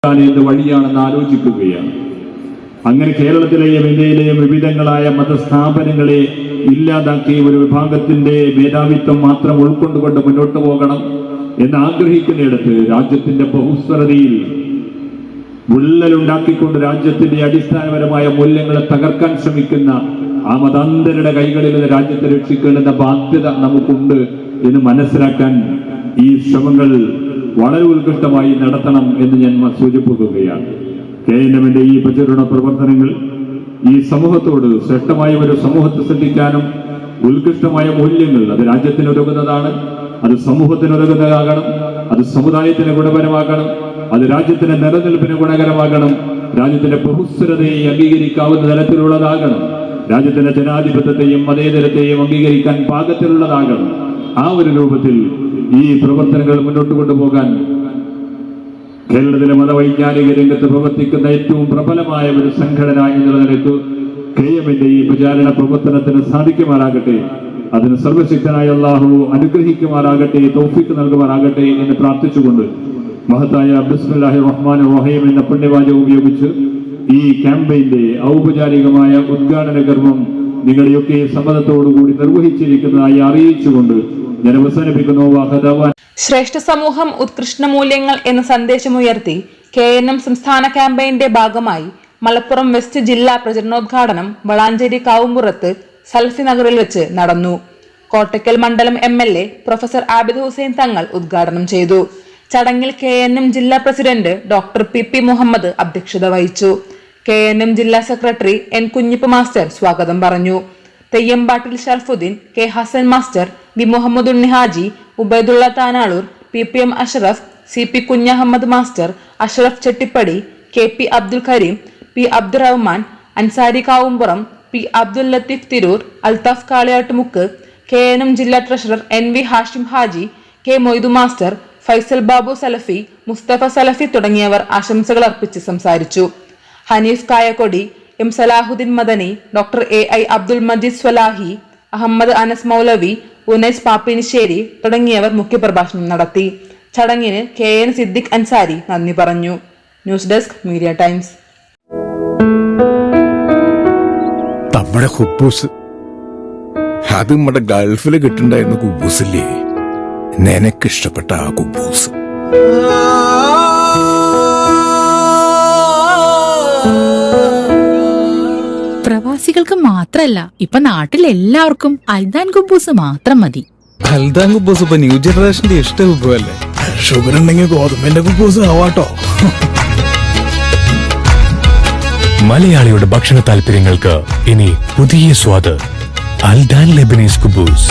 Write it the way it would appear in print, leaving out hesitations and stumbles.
എന്ത് വഴിയാണെന്ന് ആലോചിക്കുകയാണ്. അങ്ങനെ കേരളത്തിലെയും ഇന്ത്യയിലെയും വിവിധങ്ങളായ മതസ്ഥാപനങ്ങളെ ഇല്ലാതാക്കി ഒരു വിഭാഗത്തിന്റെ മേധാവിത്വം മാത്രം ഉൾക്കൊണ്ടുകൊണ്ട് മുന്നോട്ട് പോകണം എന്ന് ആഗ്രഹിക്കുന്നിടത്ത് രാജ്യത്തിന്റെ ബഹുസ്വരതയിൽ വിള്ളലുണ്ടാക്കിക്കൊണ്ട് രാജ്യത്തിന്റെ അടിസ്ഥാനപരമായ മൂല്യങ്ങളെ തകർക്കാൻ ശ്രമിക്കുന്ന ആ മതാന്തരുടെ കൈകളിൽ നിന്ന് രാജ്യത്തെ രക്ഷിക്കേണ്ടുന്ന ബാധ്യത നമുക്കുണ്ട് എന്ന് മനസ്സിലാക്കാൻ ഈ ശ്രമങ്ങൾ വളരെ ഉത്കൃഷ്ടമായി നടത്തണം എന്ന് ഞാൻ സൂചിപ്പിക്കുകയാണ്. KNMന്റെ ഈ പ്രചരണ പ്രവർത്തനങ്ങൾ ഈ സമൂഹത്തോട് ശ്രേഷ്ഠമായ ഒരു സമൂഹത്തെ സൃഷ്ടിക്കാനും ഉത്കൃഷ്ടമായ മൂല്യങ്ങൾ അത് രാജ്യത്തിനുതകുന്നതാണ്, അത് സമൂഹത്തിനുതകുന്നതാകണം, അത് സമുദായത്തിന് ഗുണപരമാകണം, അത് രാജ്യത്തിന്റെ നിലനിൽപ്പിന് ഗുണകരമാകണം, രാജ്യത്തിന്റെ ബഹുസ്വരതയെ അംഗീകരിക്കാവുന്ന തരത്തിലുള്ളതാകണം, രാജ്യത്തിന്റെ ജനാധിപത്യത്തെയും മതേതരത്തെയും അംഗീകരിക്കാൻ പാകത്തിലുള്ളതാകണം. ആ ഒരു രൂപത്തിൽ ഈ പ്രവർത്തനങ്ങൾ മുന്നോട്ട് കൊണ്ടുപോകാൻ കേരളത്തിലെ മതവൈജ്ഞാനിക രംഗത്ത് പ്രവർത്തിക്കുന്ന ഏറ്റവും പ്രബലമായ ഒരു സംഘടന എന്നുള്ള നിലയ്ക്ക് KMന്റെ ഈ പ്രചാരണ പ്രവർത്തനത്തിന് സാധിക്കുമാറാകട്ടെ. അതിന് സർവശക്തനായ അല്ലാഹു അനുഗ്രഹിക്കുമാറാകട്ടെ, തൗഫീഖ് നൽകുമാറാകട്ടെ എന്ന് പ്രാർത്ഥിച്ചുകൊണ്ട് മഹത്തായ ബിസ്മില്ലാഹിർ റഹ്മാനിർ റഹീം എന്ന പുണ്യവാചകം ഉപയോഗിച്ച് ഈ ക്യാമ്പയിന്റെ ഔപചാരികമായ ഉദ്ഘാടന കർമ്മം നിങ്ങളുടെയൊക്കെ സമ്മതത്തോടുകൂടി നിർവഹിച്ചിരിക്കുന്നതായി അറിയിച്ചുകൊണ്ട് ഞാൻ അവസാനിപ്പിക്കുന്നു. ശ്രേഷ്ഠ സമൂഹം ഉത്കൃഷ്ട മൂല്യങ്ങൾ എന്ന സന്ദേശമുയർത്തി KNM സംസ്ഥാന ക്യാമ്പയിന്റെ ഭാഗമായി മലപ്പുറം വെസ്റ്റ് ജില്ലാ പ്രചരണോദ്ഘാടനം വളാഞ്ചേരി കാവുമ്പുറത്ത് സൽഫി നഗറിൽ വെച്ച് നടന്നു. കോട്ടക്കൽ മണ്ഡലം MLA പ്രൊഫസർ ആബിദ് ഹുസൈൻ തങ്ങൾ ഉദ്ഘാടനം ചെയ്തു. ചടങ്ങിൽ KNM ജില്ലാ പ്രസിഡന്റ് ഡോക്ടർ PP മുഹമ്മദ് അധ്യക്ഷത വഹിച്ചു. KNM ജില്ലാ സെക്രട്ടറി N കുഞ്ഞിപ്പ് മാസ്റ്റർ സ്വാഗതം പറഞ്ഞു. Theyyampattil Sharafudheen, K Hassan master, V Muhammad Unni Haji, Ubaidulla Thanalur, PPM Ashraf, CP Kunhahammed master, Ashraf Chettipadi, KP Abdul Kareem, P Abdurahman, Ansari Kavumpuram, P Abdul Latheef Tirur, Althaf Kaliyattumukku, KNM ജില്ലാ treasurer NV Hashim Haji, K Moidu master, Faisal Babu Salafi, Musthafa Salafi തുടങ്ങിയവർ ആശംസകൾ അർപ്പിച്ച് സംസാരിച്ചു. Haneef Kayakkodi, M Salahudheen Madani, doctor AI Abdul Majeed Swalahi, Ahammed Anas Moulavi, Unais Pappinisseri തുടങ്ങിയവർ മുഖ്യപ്രഭാഷണം നടത്തി. ചടങ്ങിന് KN സിദ്ദിഖ് അൻസാരി നന്ദി പറഞ്ഞു. News desk media times. നമ്മുടെ കുബൂസ് അത് നമ്മുടെ ഗൾഫിൽ കിട്ടുണ്ടായിരുന്ന കുബൂസില്ലേ, നിനക്കിഷ്ടപ്പെട്ട ആ കുബൂസ്. പ്രവാസികൾക്ക് മാത്രല്ല, ഇപ്പൊ നാട്ടിൽ എല്ലാവർക്കും അൽദാൻ കുബൂസ് മാത്രം മതി. അൽദാൻ കുബൂസ് ഇപ്പൊ ന്യൂ ജനറേഷന്റെ ഇഷ്ട കുബുവല്ലേ. ഷുഗർ ഉണ്ടെങ്കിൽ ഗോതമ്പിന്റെ കുബൂസ് ആവാട്ടോ. മലയാളിയുടെ ഭക്ഷണ താല്പര്യങ്ങൾക്ക് ഇനി പുതിയ സ്വാദ്. അൽദാൻ ലെബനീസ് കുബൂസ്.